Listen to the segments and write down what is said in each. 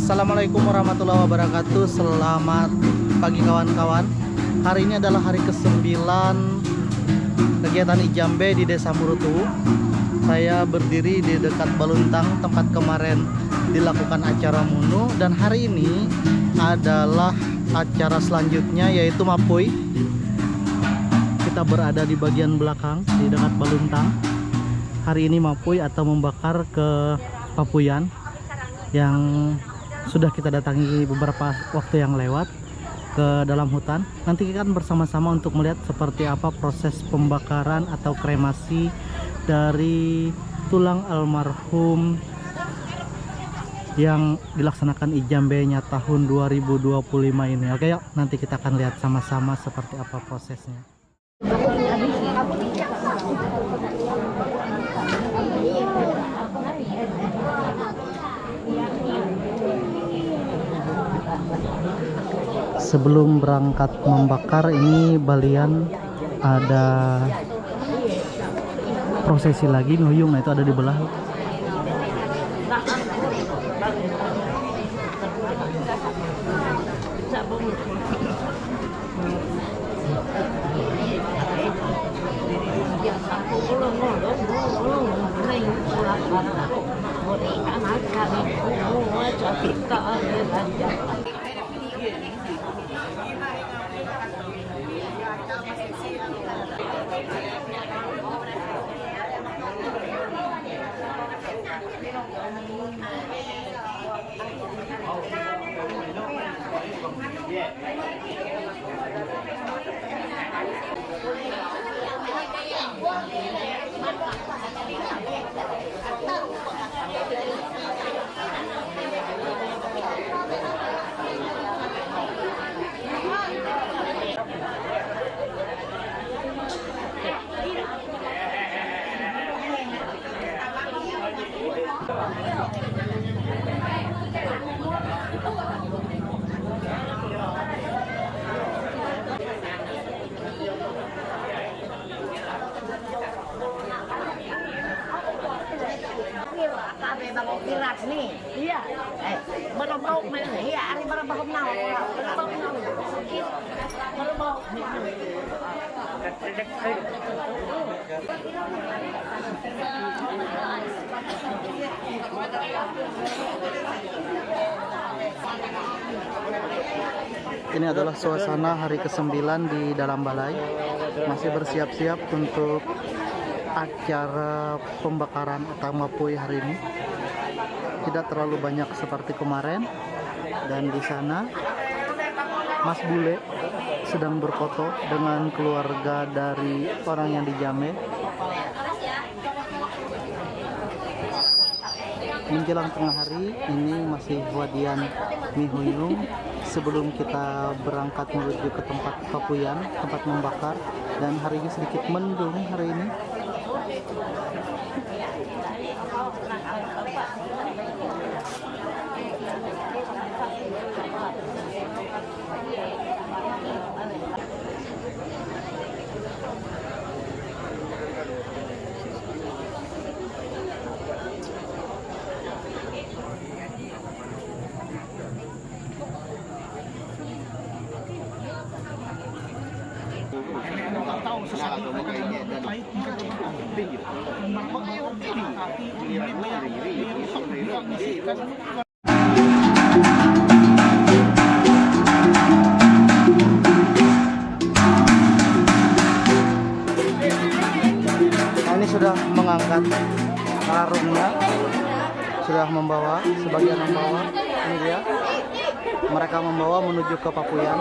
Assalamualaikum warahmatullahi wabarakatuh. Selamat pagi kawan-kawan. Hari ini adalah hari ke-9 kegiatan Ijambe di Desa Murutu. Saya berdiri di dekat Baluntang, tempat kemarin dilakukan acara Munu. Dan hari ini adalah acara selanjutnya, yaitu Mapui. Kita berada di bagian belakang di dekat Baluntang. Hari ini Mapui atau membakar ke Papuyan yang sudah kita datangi beberapa waktu yang lewat ke dalam hutan. Nanti kita akan bersama-sama untuk melihat seperti apa proses pembakaran atau kremasi dari tulang almarhum yang dilaksanakan Ijambe-nya tahun 2025 ini. Oke, yuk nanti kita akan lihat sama-sama seperti apa prosesnya. Sebelum berangkat membakar ini balian ada prosesi lagi Nuyung, nah itu ada di belah. Iya, berbau mana? Iya, hari berbau nau, berbau nau. Berbau. Ini adalah suasana hari ke-9 di dalam balai. Masih bersiap-siap untuk acara pembakaran atau Mapui hari ini. Tidak terlalu banyak seperti kemarin. Dan di sana Mas Bule sedang berfoto dengan keluarga dari orang yang dijame. Menjelang tengah hari ini masih wadian Mihuyung sebelum kita berangkat menuju ke tempat Papuyan, tempat membakar. Dan hari ini sedikit mendung hari ini. Nah, ini sudah mengangkat karungnya, sudah membawa, sebagian membawa. Ini dia, mereka membawa menuju ke Papuyan.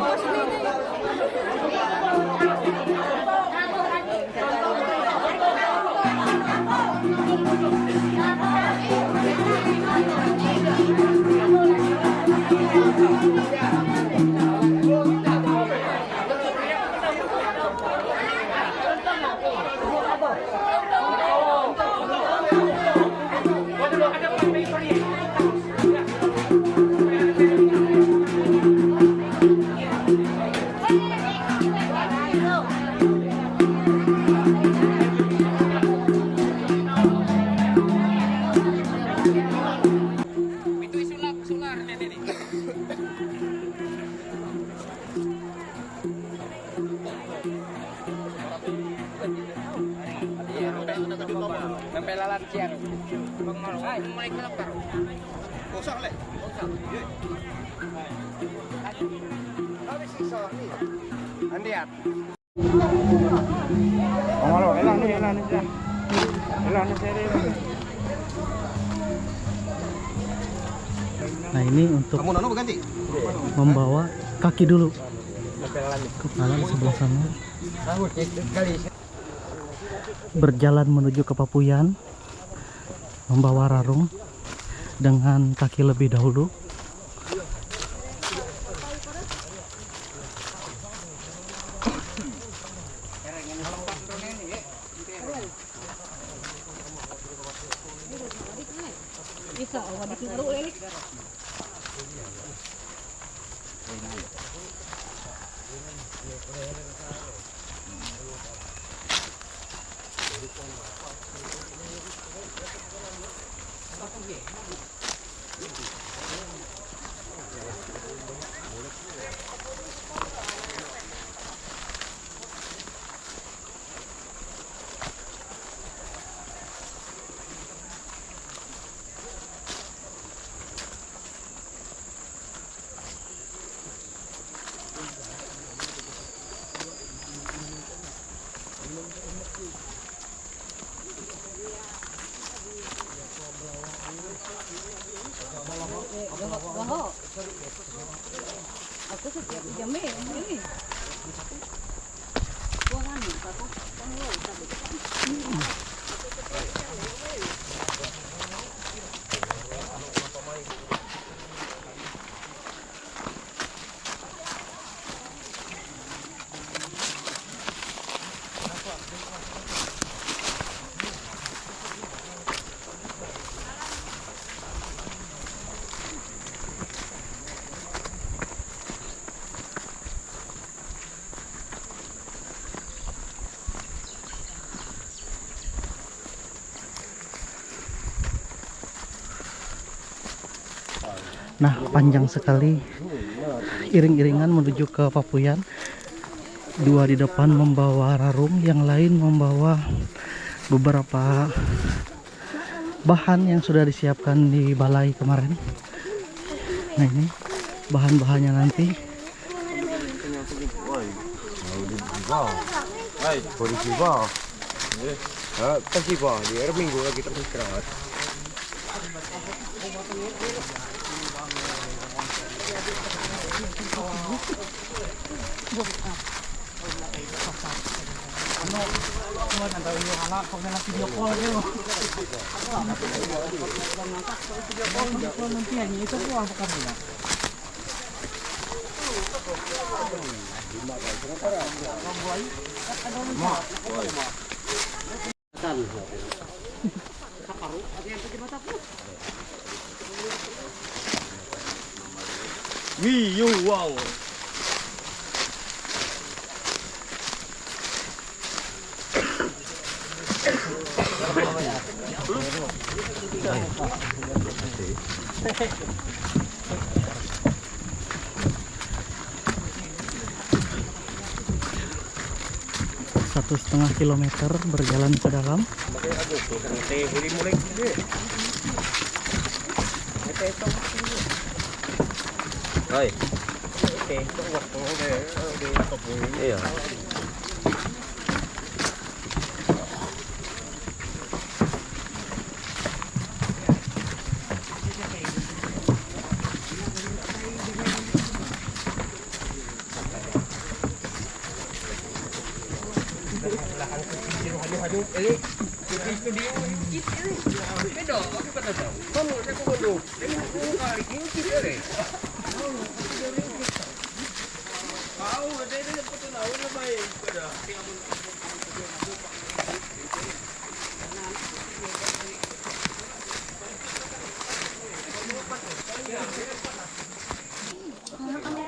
Andiat. Oh, malo, elang nih. Elang nih. Nah ini untuk Kamu nono ganti. membawa kaki dulu, kepala di sebelah sana. Berjalan menuju ke Papuyan, membawa rarung dengan kaki lebih dahulu. Nah, panjang sekali iring-iringan menuju ke Papuyan. Dua di depan membawa rarung, yang lain membawa beberapa bahan yang sudah disiapkan di balai kemarin. Nah, ini bahan-bahannya nanti. Pagi pak, di hari Minggu lagi teristirahat. Wow. Satu setengah kilometer berjalan ke dalam. Hai. Iya.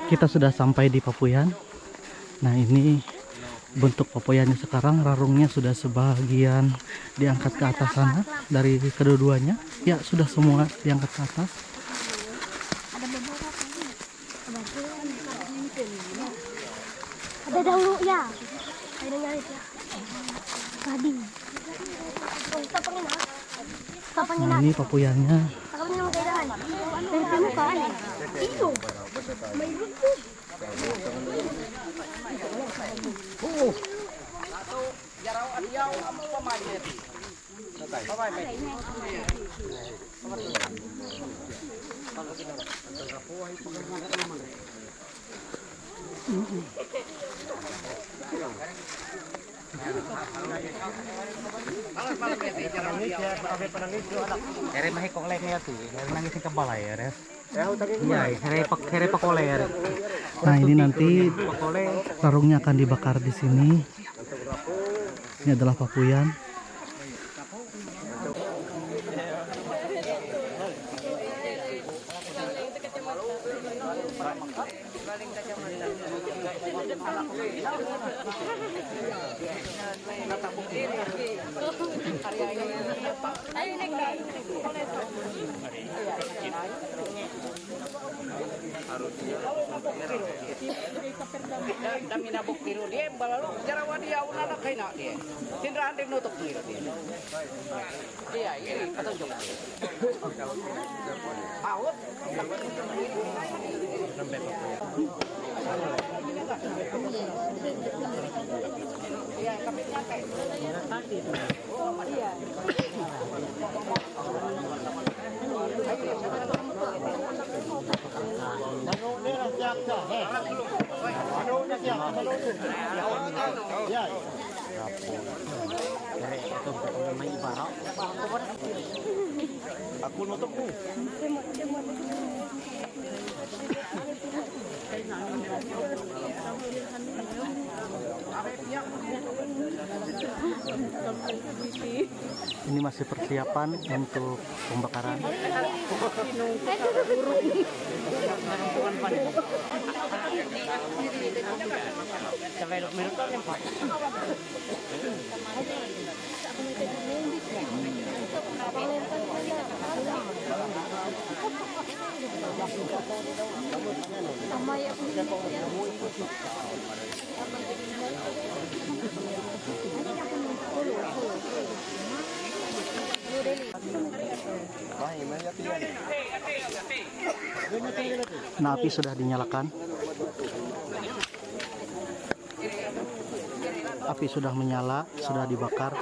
Kita sudah sampai di Papuyan. Nah, ini bentuk Papuyannya sekarang. Rarungnya sudah sebagian diangkat ke atas sana dari kedua-duanya. Ya, sudah semua diangkat ke atas. Ada dahulu ya. Ada nyaris ya. Tadi. Oh, kita pengen Nah, ini papuyannya. Ere mahi kok lek ya tuh, ere nangis ke bala ya, ere. Iya, ere pak oleh ere. Nah, ini nanti sarungnya akan dibakar di sini. Ini adalah papuyan. Dami nabok biru dia balalu jarawa dia ulana kaina dia. Tindahan dia nutup dia. Iya, ini petunjuk. Paut. Iya, tapi nyantai. Iya. Aku nutup tuh. Ini masih persiapan untuk pembakaran. Nah, api sudah dinyalakan. Api sudah menyala, sudah dibakar.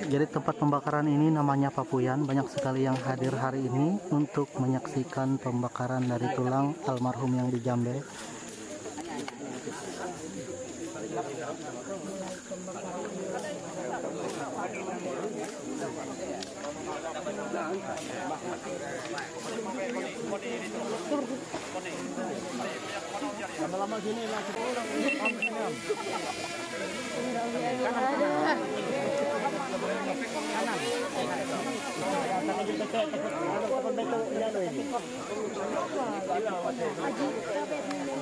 Jadi tempat pembakaran ini namanya Papuyan. Banyak sekali yang hadir hari ini untuk menyaksikan pembakaran dari tulang almarhum yang di Jambe. Lama-lama sini lah.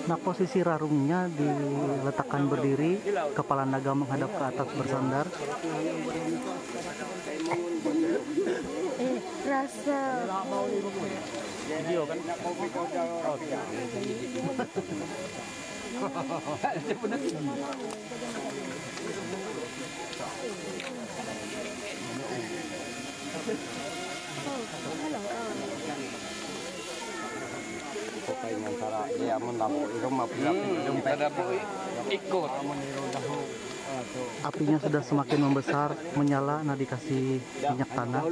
Nah, posisi rarungnya diletakkan berdiri, kepala naga menghadap ke atas bersandar. Rasa Video kan? Dia mendapat ikut. Apinya sudah semakin membesar, menyala. Nah, dikasih minyak tanah.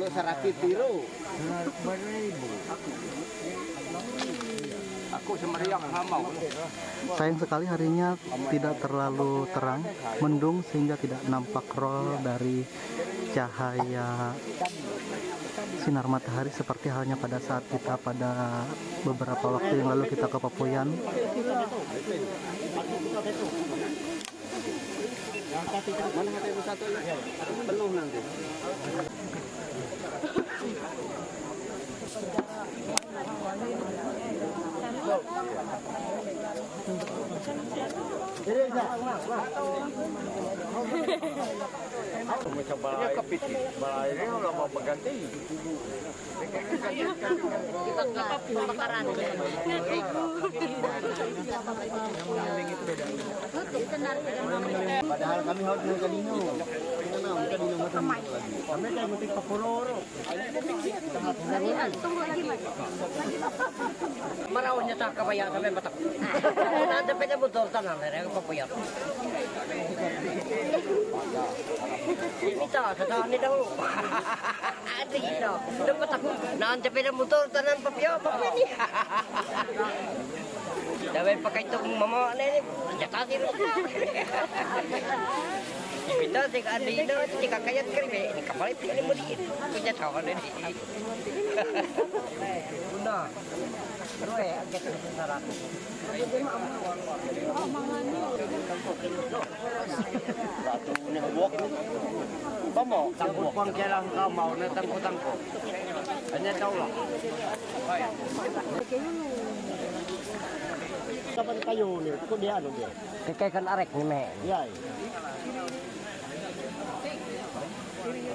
Aku semeriang hamau. Sayang sekali harinya tidak terlalu terang, mendung sehingga tidak nampak roll dari cahaya sinar matahari seperti halnya pada saat kita pada beberapa waktu yang lalu kita ke Papuyan. Mana hati satu ya? Penuh nanti. Ini kepiting. Balai ini lama berganti. Kita kebakaran. Padahal kami harus ng kanino. Ang kanino mo kami kayo mutik papuroro. Marawon niya sa kabaya sa may batak. Nanda pa na motor tanan na ang papuyat. Imita sa tani daw. Adi ito. Dapat ako nanda pa na motor tanan papuyat. Dawai pakai itong mama na ini. Jatati rin. Imita sa adi ito. Hindi kakayat ka rin. Ini kapalit ka rin mo din. Kunya tawa na rin. Una. Pero agad na sa sarap. Ratu ni buwak. Pamo, tangkot pang kailang kamao na tangko-tangko. Anya daw lang. Kapan kayo ni? Ko di ano di. Kaya kan arek ni me. Yay.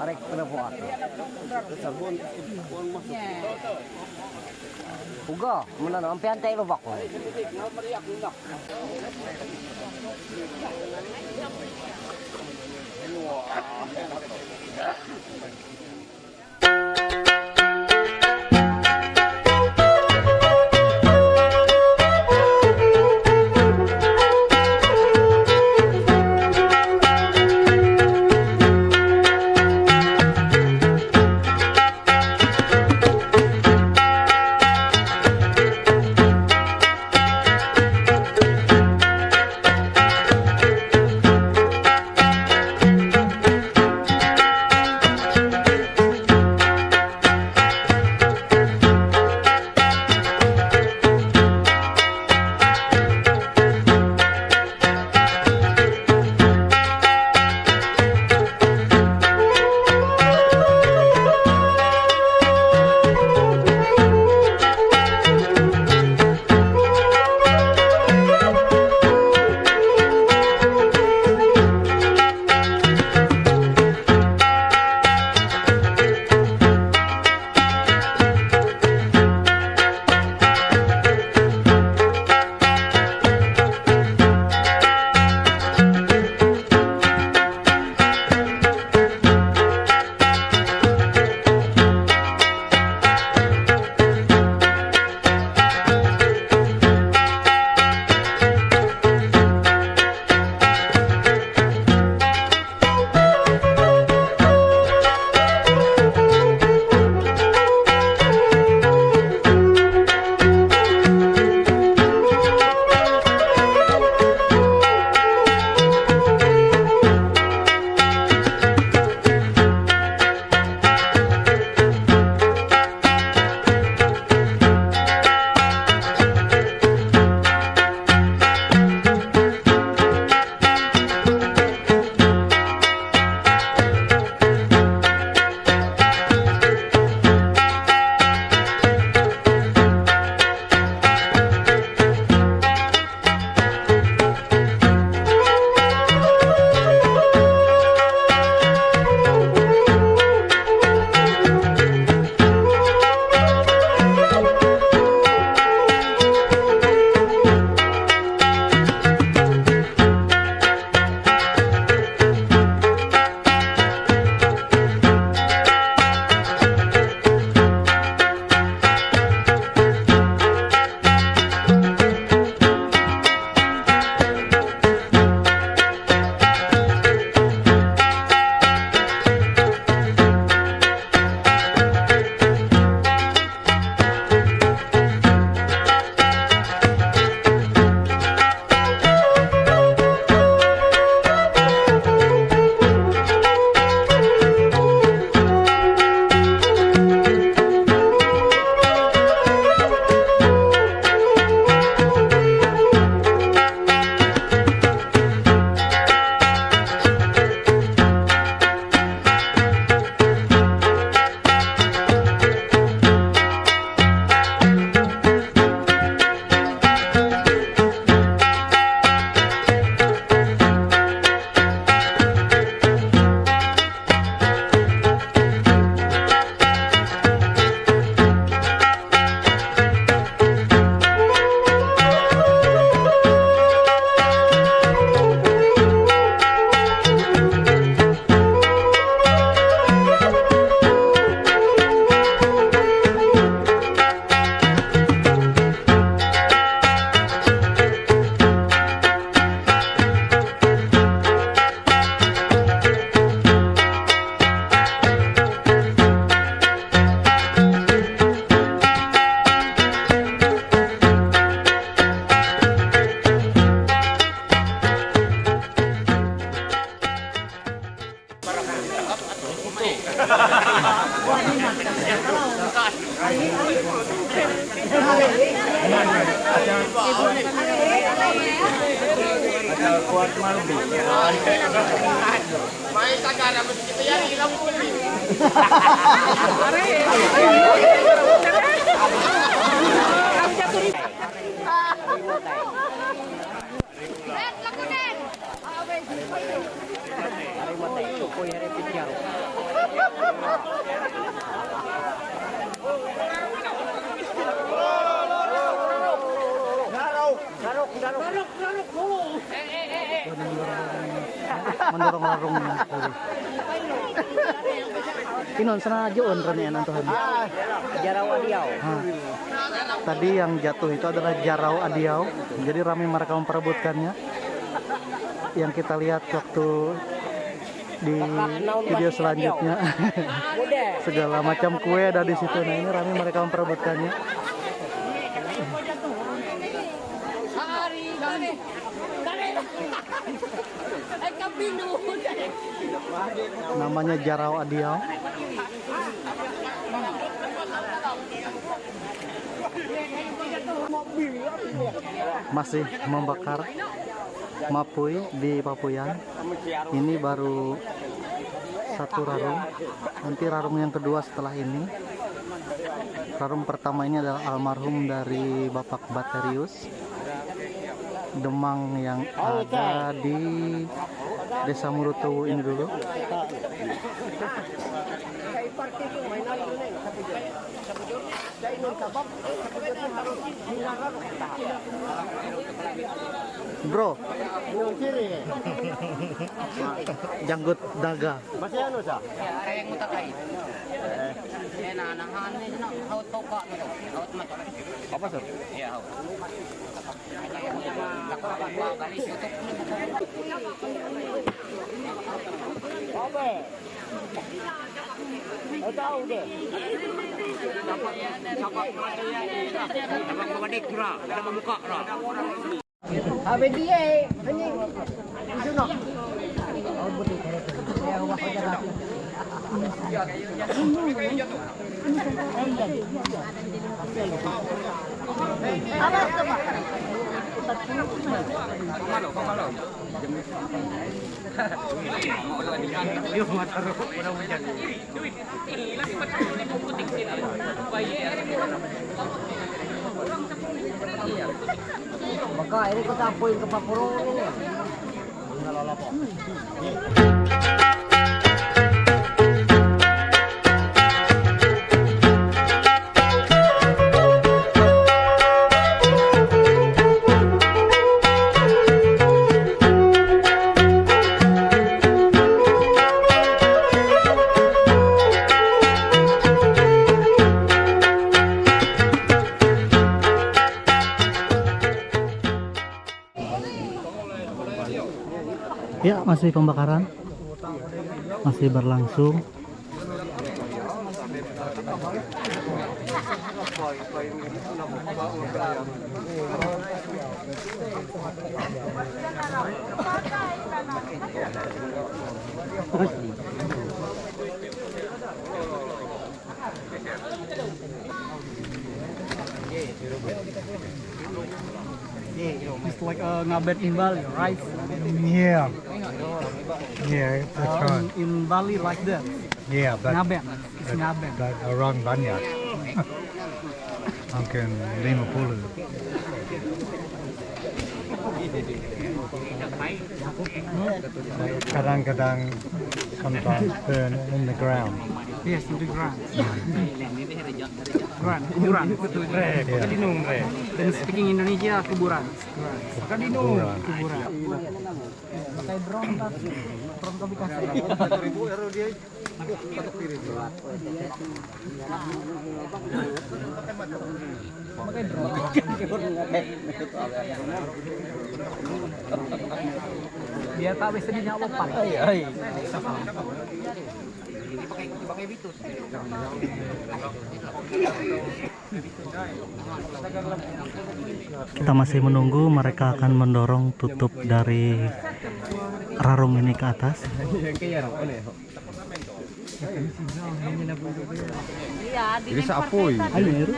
Arek pernah buat. Sabon buang masuk. Uga, muna na. Ang piyantay lo bako. kuat malbi. Mendorong larungnya tadi. Kinon sana joon rene Tuhan. Jarau adiau. Tadi yang jatuh itu adalah jarau adiau. Jadi ramai mereka memperebutkannya. Yang kita lihat waktu di video selanjutnya. Segala macam kue ada di situ. Nah, ini ramai mereka memperebutkannya. Namanya jarau adiau. Masih membakar mapui di Papuyan. Ini baru satu rarung. Nanti rarung yang kedua setelah ini. Rarung pertama ini adalah almarhum dari Bapak Baterius, Demang yang ada di Desa Murutu ini dulu. Bro, janggut daga. Masih anu sah? Yang mutakai. Nanahan ni nak haut toka ni tu. Haut macam. Apa sir? Ya haut. Kali tutup. Apa? Tahu deh. Abang badik kira, ada membuka kira. Habis dia anjing. Itu nak. Apa tu Pak? Pamalo. Yung mataro wala mo yan. Maka ini kita poin ke Papuro ini. Ngalala po. Ya, masih pembakaran. Masih berlangsung. It's like a ngabet in Bali, right? Yeah. Yeah, that's right. In Bali like that. Yeah, but, Ngabet. It's ngabet. but around Banyak. Mungkin 50. Kadang-kadang sometimes burn in the ground. Yes, in the ground. Kuburan. Yeah. Dan speaking Indonesia, kuburan. Kuburan. Pakai drone tapi kasih. Biar tak bisa dinyawapan. Kita masih menunggu mereka akan mendorong tutup dari rarung ini ke atas. Jadi sa apoy. Ayo,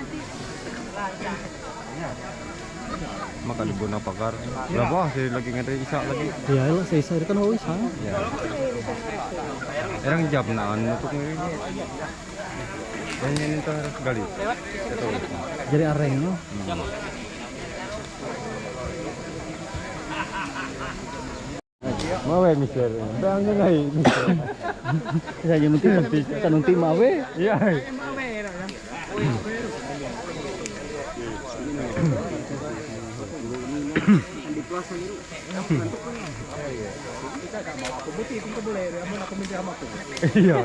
Maka di Bona Pagar. Berapa sih lagi ngeri isak lagi. Ya lah saya kan mau isa. Ya. Erang jam naan untuk ngeri. Yang ini harus gali. Jadi areng no. Mawe mister. Bangin naik mister. Saya nanti kan nanti mawe. Iya. Iya.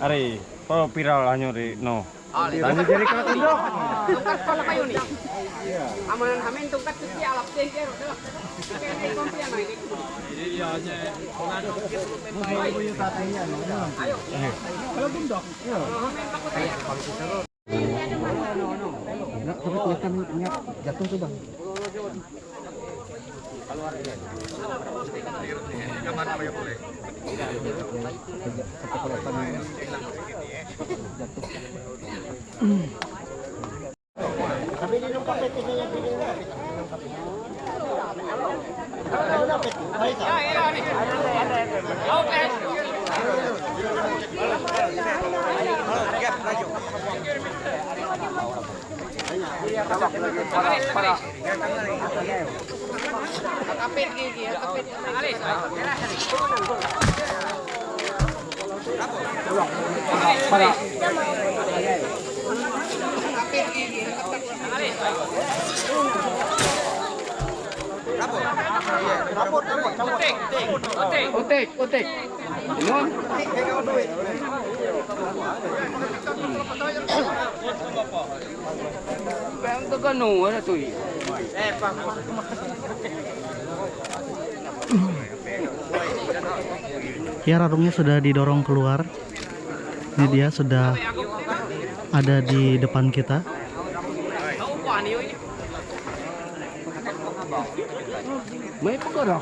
Ari, kalau viral hanya di no. Tanya jadi kalau tunduk. Tungkat pala kayo ni. Amanan kami tungkat kasi alap cengker. Kaya may kompya na ini. Ayo. Kalau bundok. Tapi kelihatan jatuh tuh bang. Utik. Inon. Bang to kanu na to. Ya, rarungnya sudah didorong keluar. Ini dia sudah ada di depan kita. May pagkara.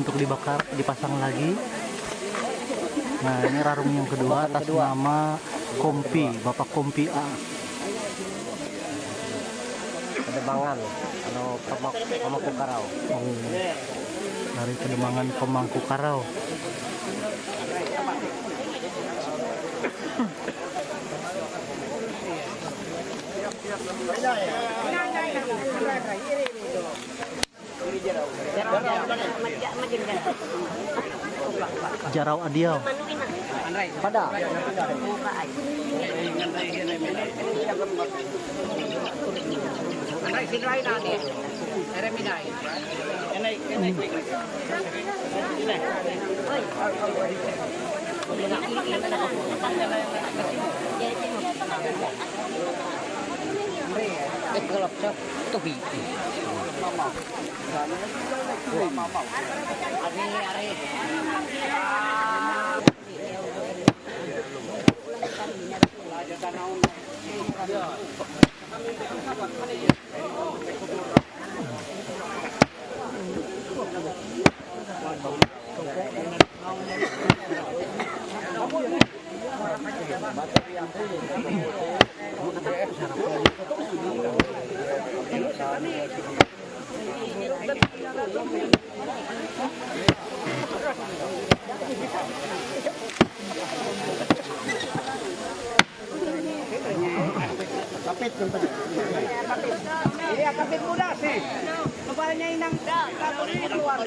untuk dibakar, dipasang lagi. Nah, ini rarung yang kedua atas nama Kompi, Bapak Kompi A. Kedebangan, Pemangku Karau. Oh, dari Kedemangan Pemangku Karau. Jarau Adiau. Pada. Anay, sinray na ni. Ereminay. Kalau topi. Iya, kapit muda sih. Kepalanya inang ini keluar.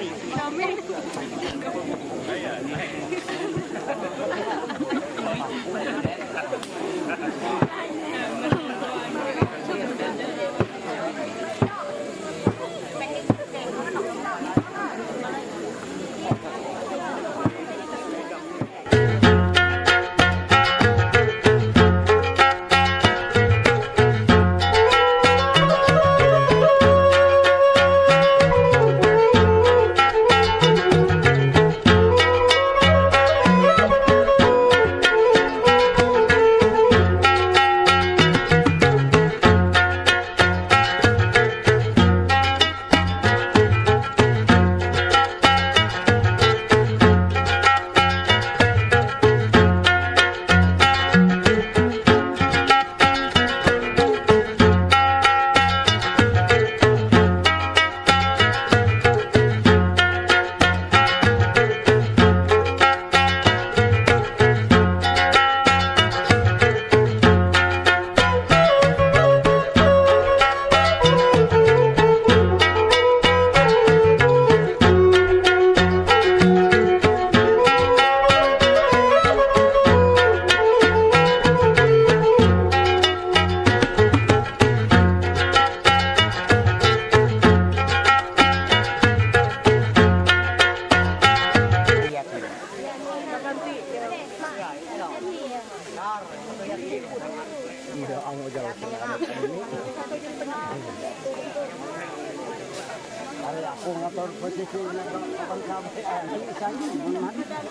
Aku ngatur posisi kapan sampai bisa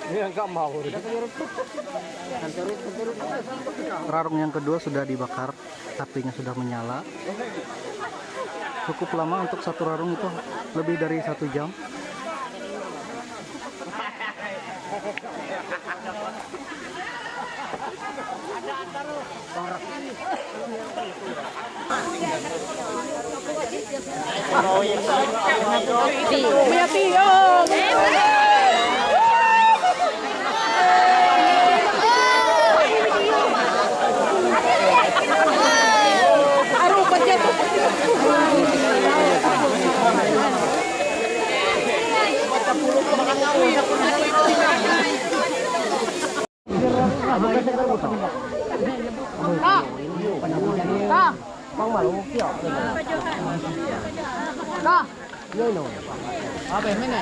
Dia nggak mau. Rarung yang kedua sudah dibakar, apinya sudah menyala. Cukup lama untuk satu rarung itu, lebih dari 1 jam. Apa yang mana?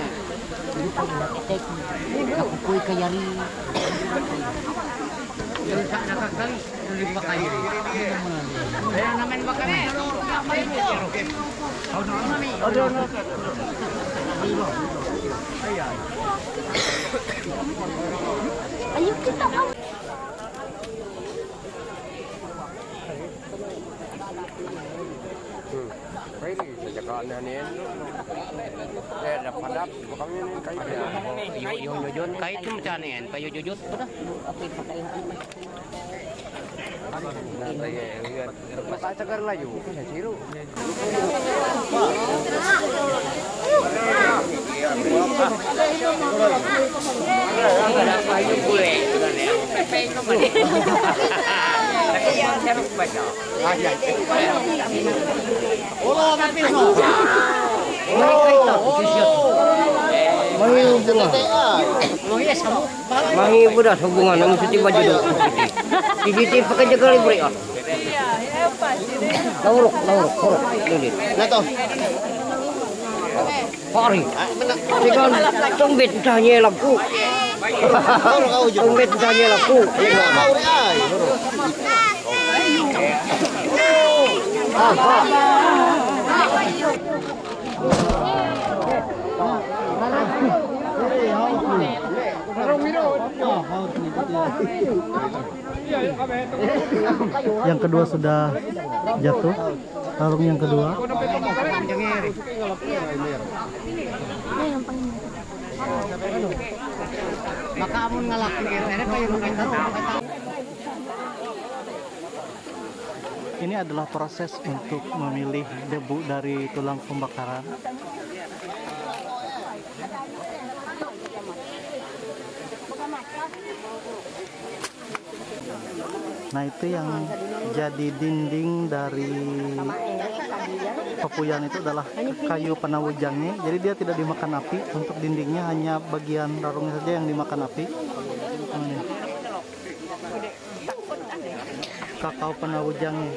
Aku kuy kayari. Nakakali. Nulis pa kayo. Kaya naman ba kami? Ayo kita kan. ini sejak aneh dapat kami ini kayak Yun, kahit yung machane yan, kayo jujut po na. cagar laju siru Mangi budak hubungan nang cuci baju dulu. Di pakai jaga libre on. Lauruk. Lilit. nato Pari. Sigon tumbit tanya laku. Tumbit tanya laku. Yang kedua sudah jatuh. Tarung yang kedua. Maka amun ngalakin kira kayak main tahu. Ini adalah proses untuk memilih debu dari tulang pembakaran. Nah, itu yang jadi dinding dari pepuyan itu adalah kayu panawujangnya. Jadi dia tidak dimakan api. Untuk dindingnya hanya bagian rarungnya saja yang dimakan api. Ini. Kakao panawujangnya.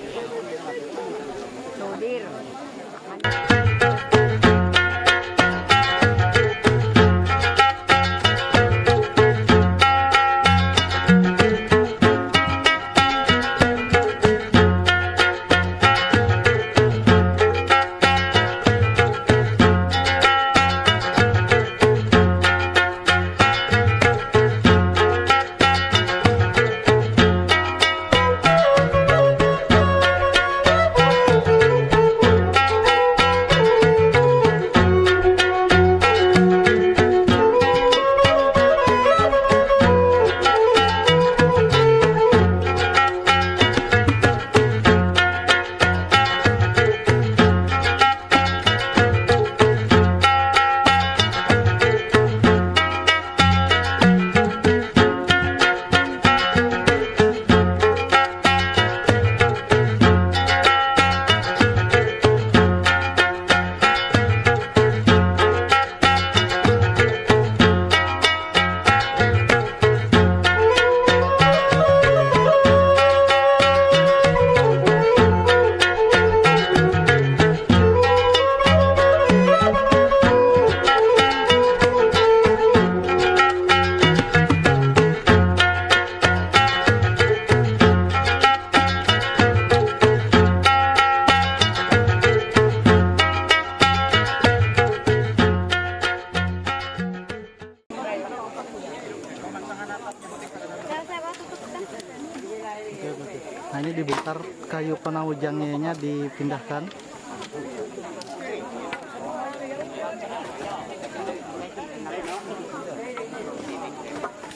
Nah, ini dibongkar, kayu panawujangnya dipindahkan.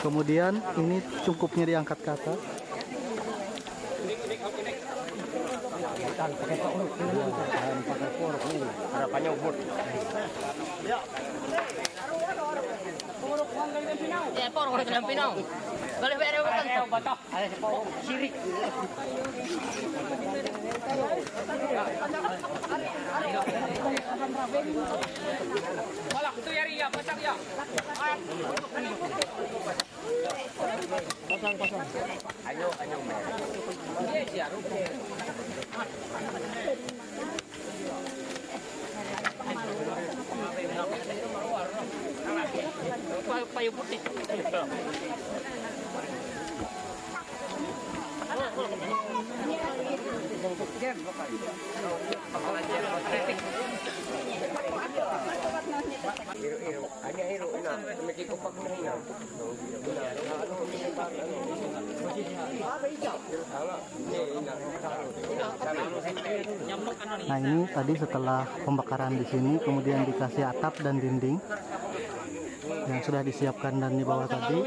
Kemudian ini cungkupnya diangkat ke atas. harapannya ubud Ya, porong ke dalam pinang. Boleh bayar berapa? Ada porong sirik. Malah itu ya Ria, pasang ya. ayo Payu putih. iru hanya iru nah mesti kupak menang Nah ini tadi setelah pembakaran di sini, kemudian dikasih atap dan dinding yang sudah disiapkan dan di bawah tadi.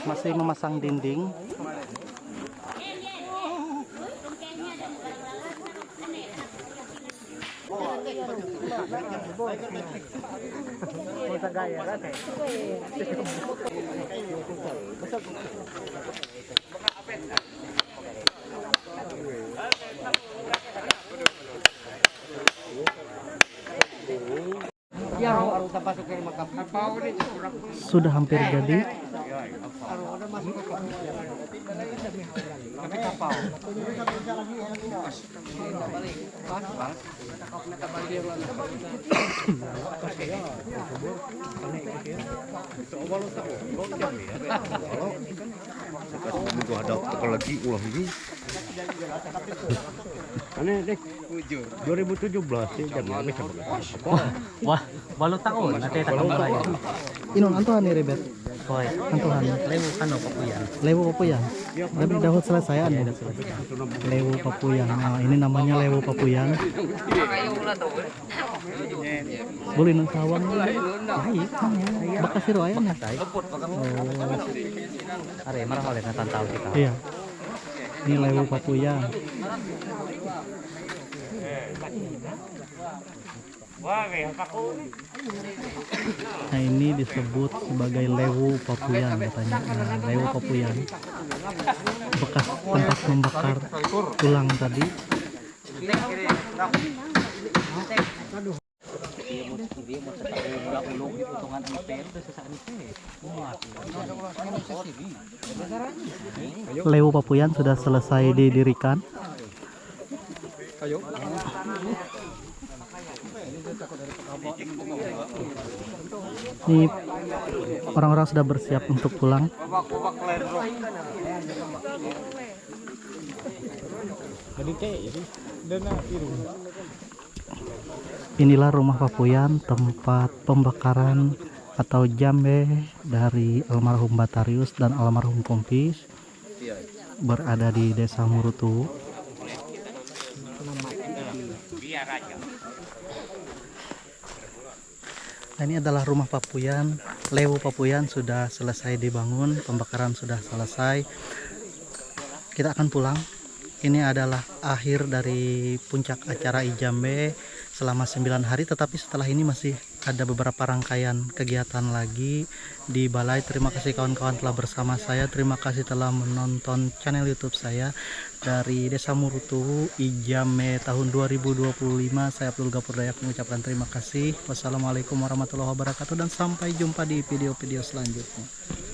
Masih memasang dinding. Sudah hampir jadi. Ada lagi ulah ini. Aneh deh. 2017 sih jamnya Wah, baru tahun nanti tahun lain. Inon antuhan nih rebet. Hoy, antuhan. Lewu kan papuyan. Lewu papuyan. Lebih dahulu selesai anu. Lewu papuyan. Nah, ini namanya lewu papuyan. Boleh nang sawang. Baik. Bakas siro aya na. Are marah oleh tantau kita. Iya. Ini lewu papuyan. Nah ini disebut sebagai lewu papuyan katanya. Nah, lewu papuyan bekas tempat membakar tulang tadi. Lewu papuyan sudah selesai didirikan. Ini orang-orang sudah bersiap untuk pulang. Inilah rumah papuyan, tempat pembakaran atau jambe dari almarhum Batarius dan almarhum Kompis, berada di Desa Murutu. Nah, ini adalah rumah papuyan, lewu papuyan sudah selesai dibangun, pembakaran sudah selesai. Kita akan pulang. Ini adalah akhir dari puncak acara Ijambe selama 9 hari, tetapi setelah ini masih ada beberapa rangkaian kegiatan lagi di balai. Terima kasih kawan-kawan telah bersama saya. Terima kasih telah menonton channel YouTube saya dari Desa Murutu Ijambe tahun 2025. Saya Abdul Ghafur Dayak mengucapkan terima kasih. Wassalamualaikum warahmatullahi wabarakatuh dan sampai jumpa di video-video selanjutnya.